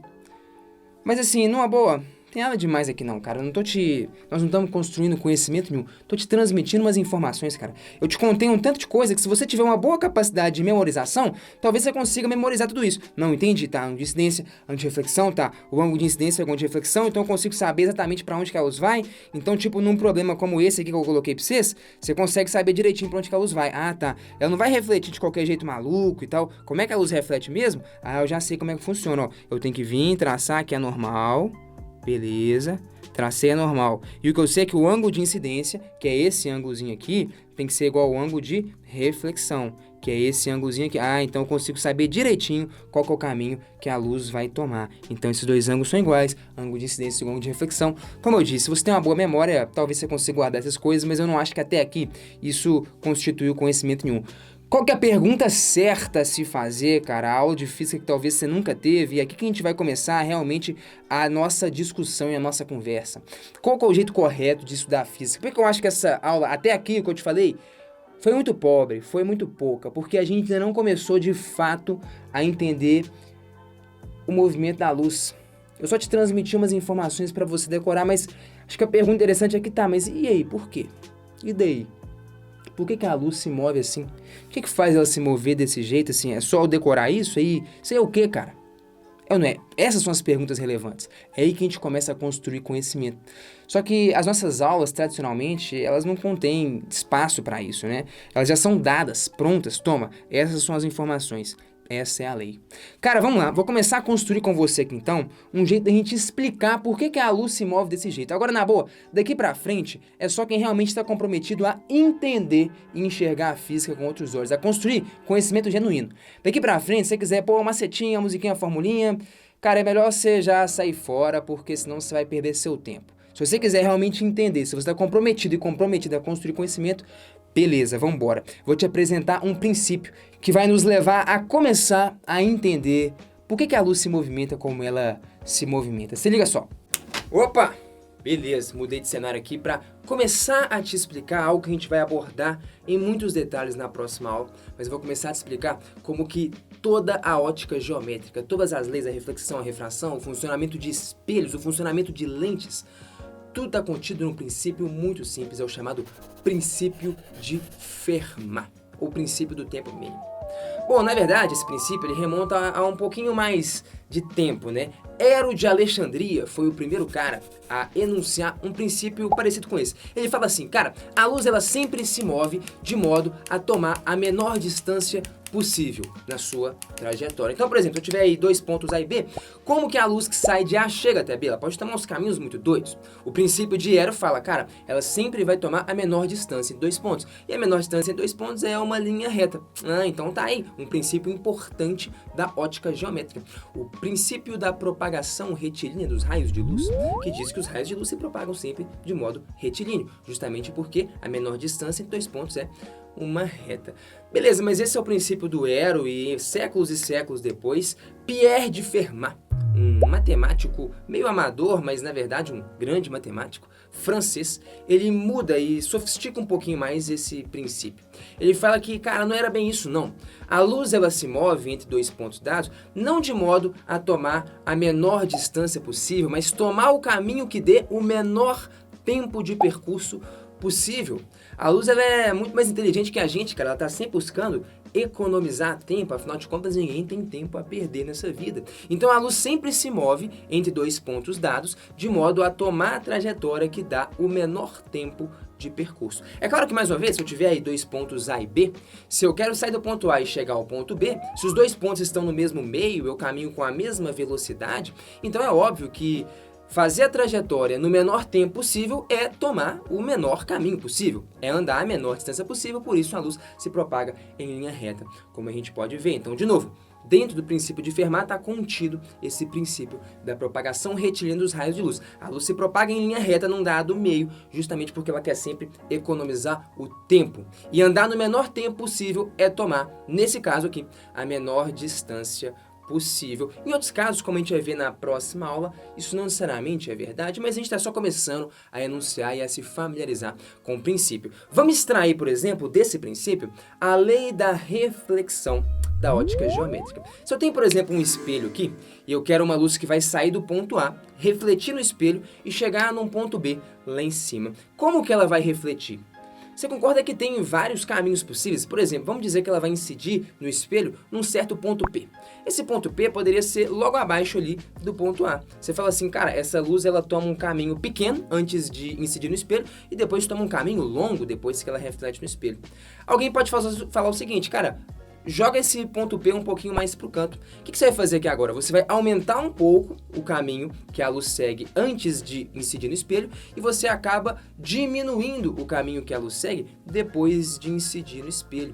[SPEAKER 6] Mas assim, numa boa, tem nada demais aqui não, cara. Nós não estamos construindo conhecimento nenhum. Tô te transmitindo umas informações, cara. Eu te contei um tanto de coisa que se você tiver uma boa capacidade de memorização, talvez você consiga memorizar tudo isso. Não, entende? Tá, ângulo de incidência, ângulo de reflexão, tá? O ângulo de incidência é o ângulo de reflexão, então eu consigo saber exatamente pra onde que a luz vai. Então, tipo, num problema como esse aqui que eu coloquei pra vocês, você consegue saber direitinho pra onde que a luz vai. Ah, tá. Ela não vai refletir de qualquer jeito maluco e tal. Como é que a luz reflete mesmo? Ah, eu já sei como é que funciona, ó. Eu tenho que vir, traçar aqui a normal. Beleza, tracei a normal. E o que eu sei é que o ângulo de incidência, que é esse ângulozinho aqui, tem que ser igual ao ângulo de reflexão, que é esse ângulozinho aqui. Ah, então eu consigo saber direitinho qual que é o caminho que a luz vai tomar. Então esses dois ângulos são iguais, ângulo de incidência e ângulo de reflexão. Como eu disse, se você tem uma boa memória, talvez você consiga guardar essas coisas, mas eu não acho que até aqui isso constituiu conhecimento nenhum. Qual que é a pergunta certa a se fazer, cara? A aula de física que talvez você nunca teve. E aqui que a gente vai começar realmente a nossa discussão e a nossa conversa. Qual que é o jeito correto de estudar física? Porque eu acho que essa aula, até aqui, o que eu te falei, foi muito pobre, foi muito pouca. Porque a gente ainda não começou, de fato, a entender o movimento da luz. Eu só te transmiti umas informações para você decorar, mas acho que a pergunta interessante é que tá, mas e aí, por quê? E daí? Por que a luz se move assim? O que faz ela se mover desse jeito assim? É só eu decorar isso aí? Isso aí é o quê, cara? É ou não é? Essas são as perguntas relevantes. É aí que a gente começa a construir conhecimento. Só que as nossas aulas, tradicionalmente, elas não contêm espaço para isso, né? Elas já são dadas, prontas. Toma, essas são as informações. Essa é a lei. Cara, vamos lá. Vou começar a construir com você aqui, então, um jeito da gente explicar por que a luz se move desse jeito. Agora, na boa, daqui pra frente, é só quem realmente está comprometido a entender e enxergar a física com outros olhos, a construir conhecimento genuíno. Daqui pra frente, se você quiser pôr uma macetinha, uma musiquinha, uma formulinha, cara, é melhor você já sair fora, porque senão você vai perder seu tempo. Se você quiser realmente entender, se você está comprometido e comprometida a construir conhecimento, beleza, vamos embora. Vou te apresentar um princípio que vai nos levar a começar a entender por que a luz se movimenta como ela se movimenta. Se liga só. Opa! Beleza, mudei de cenário aqui para começar a te explicar algo que a gente vai abordar em muitos detalhes na próxima aula, mas eu vou começar a te explicar como que toda a ótica geométrica, todas as leis da reflexão, a refração, o funcionamento de espelhos, o funcionamento de lentes, tudo está contido num princípio muito simples, é o chamado princípio de Fermat, ou princípio do tempo mínimo. Bom, na verdade, esse princípio ele remonta a um pouquinho mais de tempo, né? Ero de Alexandria foi o primeiro cara a enunciar um princípio parecido com esse. Ele fala assim, cara, a luz ela sempre se move de modo a tomar a menor distância possível na sua trajetória. Então, por exemplo, se eu tiver aí dois pontos A e B, como que a luz que sai de A chega até B? Ela pode tomar uns caminhos muito doidos. O princípio de Ero fala, cara, ela sempre vai tomar a menor distância em 2 pontos. E a menor distância em 2 pontos é uma linha reta. Ah, então tá aí, um princípio importante da ótica geométrica. O princípio da propagação retilínea dos raios de luz, que diz que os raios de luz se propagam sempre de modo retilíneo, justamente porque a menor distância em 2 pontos é uma reta. Beleza, mas esse é o princípio do Ero e séculos depois, Pierre de Fermat, um matemático meio amador, mas na verdade um grande matemático francês, ele muda e sofistica um pouquinho mais esse princípio. Ele fala que, cara, não era bem isso não. A luz ela se move entre 2 pontos dados, não de modo a tomar a menor distância possível, mas tomar o caminho que dê o menor tempo de percurso possível. A luz ela é muito mais inteligente que a gente, cara. Ela está sempre buscando economizar tempo, afinal de contas ninguém tem tempo a perder nessa vida. Então a luz sempre se move entre dois pontos dados, de modo a tomar a trajetória que dá o menor tempo de percurso. É claro que, mais uma vez, se eu tiver aí dois pontos A e B, se eu quero sair do ponto A e chegar ao ponto B, se os dois pontos estão no mesmo meio, eu caminho com a mesma velocidade, então é óbvio que fazer a trajetória no menor tempo possível é tomar o menor caminho possível, é andar a menor distância possível, por isso a luz se propaga em linha reta, como a gente pode ver. Então, de novo, dentro do princípio de Fermat está contido esse princípio da propagação retilínea dos raios de luz. A luz se propaga em linha reta num dado meio, justamente porque ela quer sempre economizar o tempo. E andar no menor tempo possível é tomar, nesse caso aqui, a menor distância possível. Em outros casos, como a gente vai ver na próxima aula, isso não necessariamente é verdade, mas a gente está só começando a enunciar e a se familiarizar com o princípio. Vamos extrair, por exemplo, desse princípio, a lei da reflexão da ótica geométrica. Se eu tenho, por exemplo, um espelho aqui, e eu quero uma luz que vai sair do ponto A, refletir no espelho e chegar num ponto B lá em cima, como que ela vai refletir? Você concorda que tem vários caminhos possíveis? Por exemplo, vamos dizer que ela vai incidir no espelho num certo ponto P. Esse ponto P poderia ser logo abaixo ali do ponto A. Você fala assim, cara, essa luz ela toma um caminho pequeno antes de incidir no espelho e depois toma um caminho longo depois que ela reflete no espelho. Alguém pode falar o seguinte, cara, joga esse ponto P um pouquinho mais para o canto. O que você vai fazer aqui agora? Você vai aumentar um pouco o caminho que a luz segue antes de incidir no espelho e você acaba diminuindo o caminho que a luz segue depois de incidir no espelho.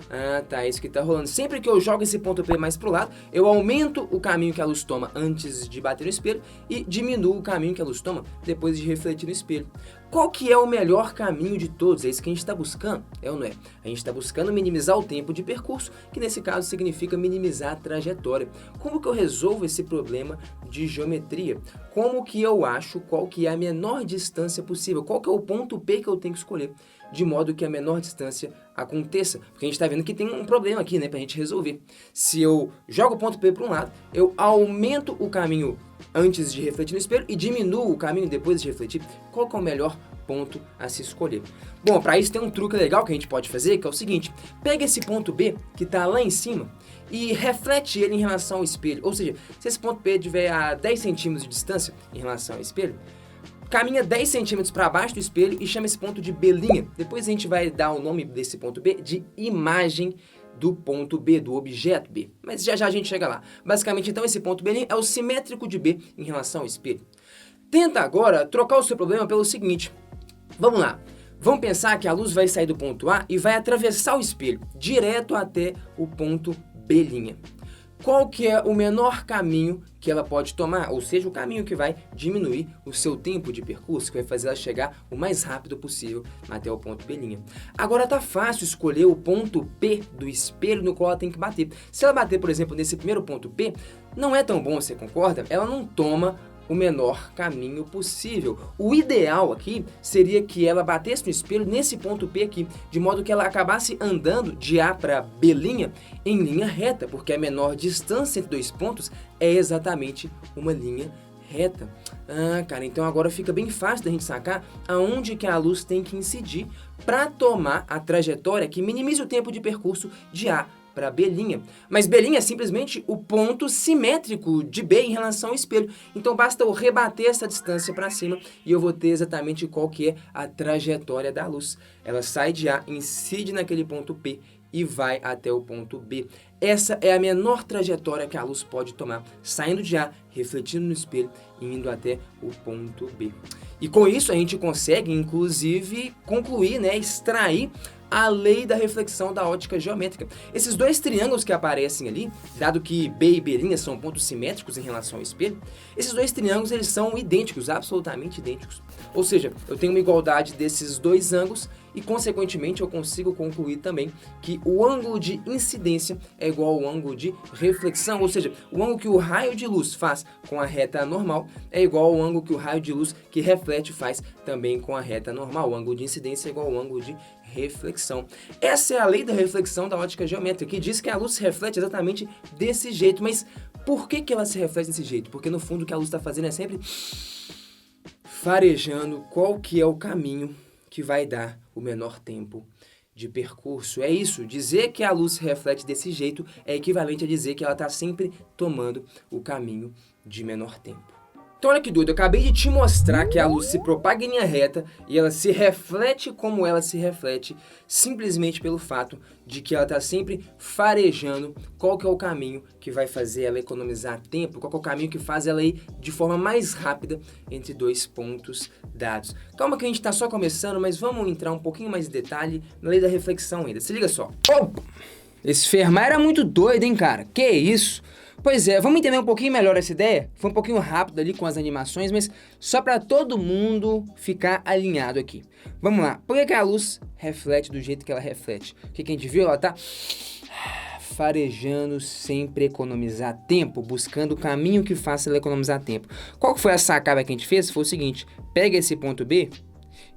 [SPEAKER 6] Ah, tá, é isso que tá rolando. Sempre que eu jogo esse ponto P mais pro lado, eu aumento o caminho que a luz toma antes de bater no espelho e diminuo o caminho que a luz toma depois de refletir no espelho. Qual que é o melhor caminho de todos? É isso que a gente está buscando? É ou não é? A gente está buscando minimizar o tempo de percurso, que nesse caso significa minimizar a trajetória. Como que eu resolvo esse problema de geometria? Como que eu acho qual que é a menor distância possível? Qual que é o ponto P que eu tenho que escolher? De modo que a menor distância aconteça. Porque a gente está vendo que tem um problema aqui, né, para a gente resolver. Se eu jogo o ponto P para um lado, eu aumento o caminho antes de refletir no espelho e diminuo o caminho depois de refletir. Qual que é o melhor ponto a se escolher? Bom, para isso tem um truque legal que a gente pode fazer, que é o seguinte. Pega esse ponto B, que está lá em cima, e reflete ele em relação ao espelho. Ou seja, se esse ponto B estiver a 10 centímetros de distância em relação ao espelho, caminha 10 centímetros para baixo do espelho e chama esse ponto de B'. Depois a gente vai dar o nome desse ponto B de imagem do ponto B, do objeto B. Mas já já a gente chega lá. Basicamente, então, esse ponto B' é o simétrico de B em relação ao espelho. Tenta agora trocar o seu problema pelo seguinte. Vamos lá. Vamos pensar que a luz vai sair do ponto A e vai atravessar o espelho, direto até o ponto B'. Qual que é o menor caminho que ela pode tomar? Ou seja, o caminho que vai diminuir o seu tempo de percurso, que vai fazer ela chegar o mais rápido possível até o ponto B'. Agora tá fácil escolher o ponto P do espelho no qual ela tem que bater. Se ela bater, por exemplo, nesse primeiro ponto P, não é tão bom, você concorda? Ela não toma o menor caminho possível. O ideal aqui seria que ela batesse no espelho nesse ponto P aqui, de modo que ela acabasse andando de A para B' em linha reta, porque a menor distância entre dois pontos é exatamente uma linha reta. Ah, cara, então agora fica bem fácil da gente sacar aonde que a luz tem que incidir para tomar a trajetória que minimize o tempo de percurso de A para B'. Mas B' é simplesmente o ponto simétrico de B em relação ao espelho. Então basta eu rebater essa distância para cima e eu vou ter exatamente qual que é a trajetória da luz. Ela sai de A, incide naquele ponto P e vai até o ponto B. Essa é a menor trajetória que a luz pode tomar, saindo de A, refletindo no espelho e indo até o ponto B. E com isso a gente consegue, inclusive, concluir, extrair a lei da reflexão da ótica geométrica. Esses dois triângulos que aparecem ali, dado que B e B' são pontos simétricos em relação ao espelho, esses dois triângulos eles são idênticos, absolutamente idênticos. Ou seja, eu tenho uma igualdade desses dois ângulos e, consequentemente, eu consigo concluir também que o ângulo de incidência é igual ao ângulo de reflexão, ou seja, o ângulo que o raio de luz faz com a reta normal é igual ao ângulo que o raio de luz que reflete faz também com a reta normal. O ângulo de incidência é igual ao ângulo de reflexão. Essa é a lei da reflexão da ótica geométrica, que diz que a luz se reflete exatamente desse jeito. Mas por que ela se reflete desse jeito? Porque no fundo o que a luz está fazendo é sempre farejando qual que é o caminho que vai dar o menor tempo de percurso. É isso, dizer que a luz se reflete desse jeito é equivalente a dizer que ela está sempre tomando o caminho de menor tempo. Então olha que doido, eu acabei de te mostrar que a luz se propaga em linha reta e ela se reflete como ela se reflete simplesmente pelo fato de que ela está sempre farejando qual que é o caminho que vai fazer ela economizar tempo, qual que é o caminho que faz ela ir de forma mais rápida entre dois pontos dados. Calma que a gente está só começando, mas vamos entrar um pouquinho mais em detalhe na lei da reflexão ainda. Se liga só. Opa! Esse Fermat era muito doido, hein, cara? Que isso? Pois é, vamos entender um pouquinho melhor essa ideia? Foi um pouquinho rápido ali com as animações, mas só para todo mundo ficar alinhado aqui. Vamos lá, por que a luz reflete do jeito que ela reflete? O que a gente viu? Ela tá farejando sempre economizar tempo, buscando o caminho que faça ela economizar tempo. Qual foi a sacada que a gente fez? Foi o seguinte, pega esse ponto B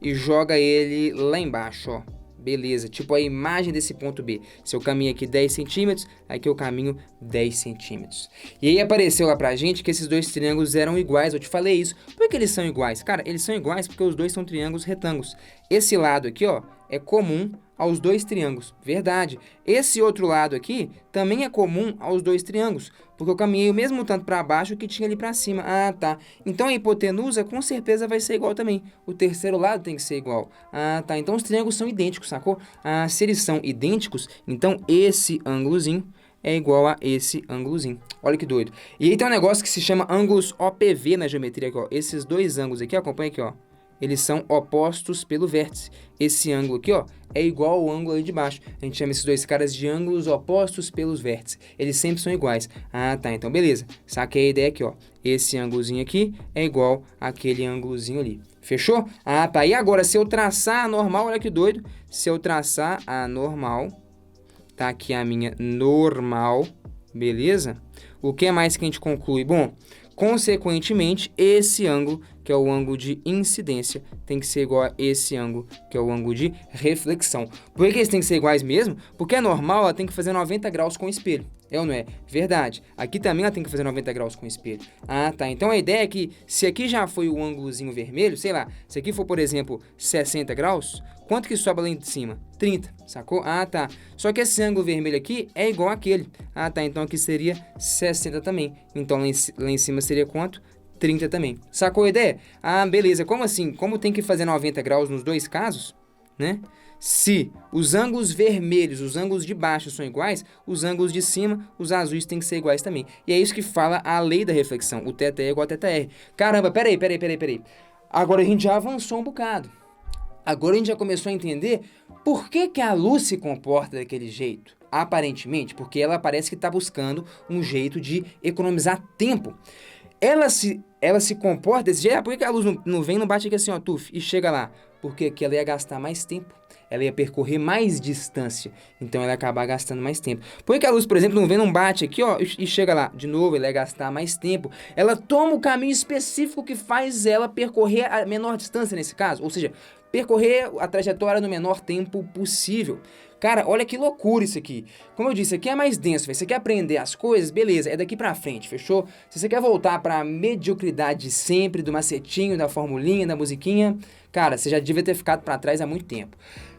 [SPEAKER 6] e joga ele lá embaixo, ó. Beleza, tipo a imagem desse ponto B. Se eu caminho aqui 10 centímetros, aqui eu caminho 10 centímetros. E aí apareceu lá pra gente que esses dois triângulos eram iguais. Eu te falei isso. Por que eles são iguais? Cara, eles são iguais porque os dois são triângulos retângulos. Esse lado aqui, ó, é comum aos dois triângulos. Verdade. Esse outro lado aqui também é comum aos dois triângulos, porque eu caminhei o mesmo tanto para baixo que tinha ali para cima. Ah, tá. Então a hipotenusa com certeza vai ser igual também. O terceiro lado tem que ser igual. Ah, tá. Então os triângulos são idênticos, sacou? Ah, se eles são idênticos, então esse ângulozinho é igual a esse ângulozinho. Olha que doido. E aí tem um negócio que se chama ângulos OPV na geometria aqui, ó. Esses dois ângulos aqui, acompanha aqui, ó. Eles são opostos pelo vértice. Esse ângulo aqui, ó, é igual ao ângulo ali de baixo. A gente chama esses dois caras de ângulos opostos pelos vértices. Eles sempre são iguais. Ah, tá. Então, beleza. Saquei a ideia aqui, ó. Esse ângulozinho aqui é igual àquele ângulozinho ali. Fechou? Ah, tá. E agora, se eu traçar a normal, olha que doido. Se eu traçar a normal, tá aqui a minha normal, beleza? O que mais que a gente conclui? Bom, consequentemente, esse ângulo, que é o ângulo de incidência, tem que ser igual a esse ângulo, que é o ângulo de reflexão. Por que eles têm que ser iguais mesmo? Porque a normal ela tem que fazer 90 graus com o espelho. É ou não é? Verdade. Aqui também ela tem que fazer 90 graus com o espelho. Ah, tá. Então a ideia é que se aqui já foi o ângulozinho vermelho, sei lá, se aqui for, por exemplo, 60 graus, quanto que sobra lá em cima? 30, sacou? Ah, tá. Só que esse ângulo vermelho aqui é igual àquele. Ah, tá. Então aqui seria 60 também. Então lá em cima seria quanto? 30 também. Sacou a ideia? Ah, beleza. Como assim? Como tem que fazer 90 graus nos dois casos, né? Se os ângulos vermelhos, os ângulos de baixo são iguais, os ângulos de cima, os azuis têm que ser iguais também. E é isso que fala a lei da reflexão. O θ é igual a θr. Caramba, peraí. Agora a gente já avançou um bocado. Agora a gente já começou a entender por que a luz se comporta daquele jeito. Aparentemente, porque ela parece que está buscando um jeito de economizar tempo. Ela se comporta desse jeito. Por que a luz não vem, não bate aqui assim, ó, tuf, e chega lá? Porque aqui ela ia gastar mais tempo. Ela ia percorrer mais distância. Então ela ia acabar gastando mais tempo. Por que a luz, por exemplo, não vem, não bate aqui, ó, e chega lá? De novo, ela ia gastar mais tempo. Ela toma o caminho específico que faz ela percorrer a menor distância nesse caso. Ou seja, percorrer a trajetória no menor tempo possível. Cara, olha que loucura isso aqui. Como eu disse, aqui é mais denso, véio. Você quer aprender as coisas? Beleza, é daqui pra frente, fechou? Se você quer voltar pra mediocridade sempre, do macetinho, da formulinha, da musiquinha, cara, você já devia ter ficado pra trás há muito tempo.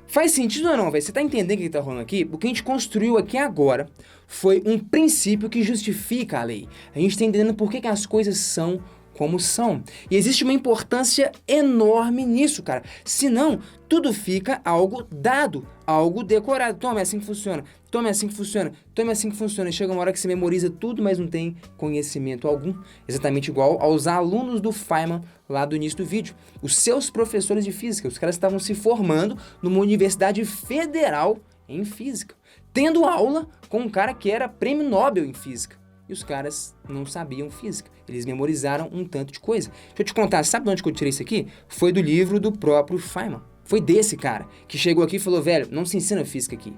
[SPEAKER 6] Faz sentido ou não, velho? Você tá entendendo o que tá rolando aqui? O que a gente construiu aqui agora foi um princípio que justifica a lei. A gente tá entendendo por que as coisas são como são. E existe uma importância enorme nisso, cara. Senão, tudo fica algo dado, algo decorado. Toma, é assim que funciona. Toma, é assim que funciona. Toma, é assim que funciona. E chega uma hora que você memoriza tudo, mas não tem conhecimento algum. Exatamente igual aos alunos do Feynman lá do início do vídeo. Os seus professores de física. Os caras estavam se formando numa universidade federal em física, tendo aula com um cara que era prêmio Nobel em física. E os caras não sabiam física. Eles memorizaram um tanto de coisa. Deixa eu te contar, sabe de onde que eu tirei isso aqui? Foi do livro do próprio Feynman. Foi desse cara que chegou aqui e falou, velho, não se ensina física aqui.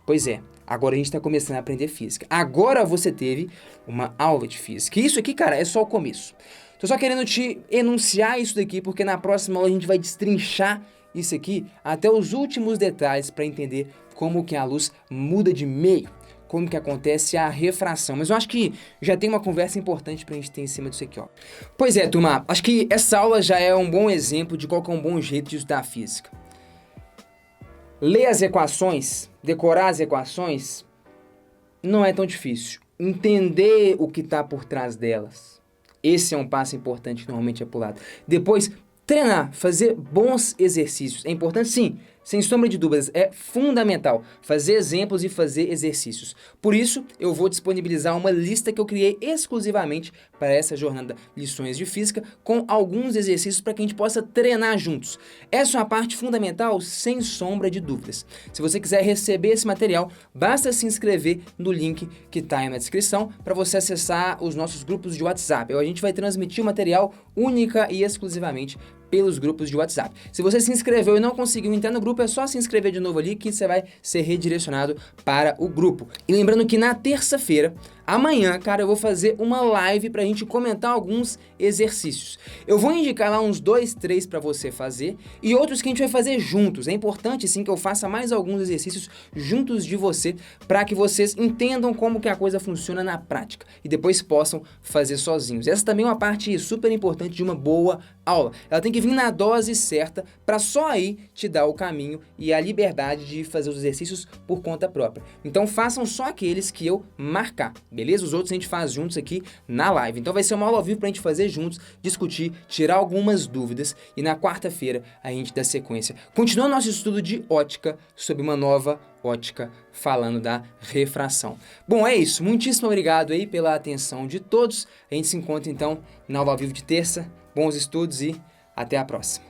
[SPEAKER 6] Pois é, agora a gente tá começando a aprender física. Agora você teve uma aula de física. E isso aqui, cara, é só o começo. Tô só querendo te enunciar isso daqui, porque na próxima aula a gente vai destrinchar isso aqui até os últimos detalhes para entender como que a luz muda de meio. como que acontece a refração. Mas eu acho que já tem uma conversa importante pra gente ter em cima disso aqui, ó. Pois é, turma, acho que essa aula já é um bom exemplo de qual que é um bom jeito de estudar física. Ler as equações, decorar as equações, não é tão difícil. Entender o que está por trás delas. Esse é um passo importante que normalmente é pulado. Depois, treinar, fazer bons exercícios. É importante, sim, sem sombra de dúvidas, é fundamental fazer exemplos e fazer exercícios. Por isso, eu vou disponibilizar uma lista que eu criei exclusivamente para essa jornada Lições de Física, com alguns exercícios para que a gente possa treinar juntos. Essa é uma parte fundamental, sem sombra de dúvidas. Se você quiser receber esse material, basta se inscrever no link que está aí na descrição para você acessar os nossos grupos de WhatsApp. A gente vai transmitir o material única e exclusivamente pelos grupos de WhatsApp. Se você se inscreveu e não conseguiu entrar no grupo, é só se inscrever de novo ali que você vai ser redirecionado para o grupo. E lembrando que na terça-feira, amanhã, cara, eu vou fazer uma live pra gente comentar alguns exercícios. Eu vou indicar lá uns 2, 3 pra você fazer e outros que a gente vai fazer juntos. É importante, sim, que eu faça mais alguns exercícios juntos de você para que vocês entendam como que a coisa funciona na prática e depois possam fazer sozinhos. Essa também é uma parte super importante de uma boa aula. Ela tem que vir na dose certa para só aí te dar o caminho e a liberdade de fazer os exercícios por conta própria. Então façam só aqueles que eu marcar. Beleza? Os outros a gente faz juntos aqui na live. Então vai ser uma aula ao vivo pra gente fazer juntos, discutir, tirar algumas dúvidas e na quarta-feira a gente dá sequência. Continua nosso estudo de ótica sobre uma nova ótica falando da refração. Bom, é isso. Muitíssimo obrigado aí pela atenção de todos. A gente se encontra então na aula ao vivo de terça. Bons estudos e até a próxima.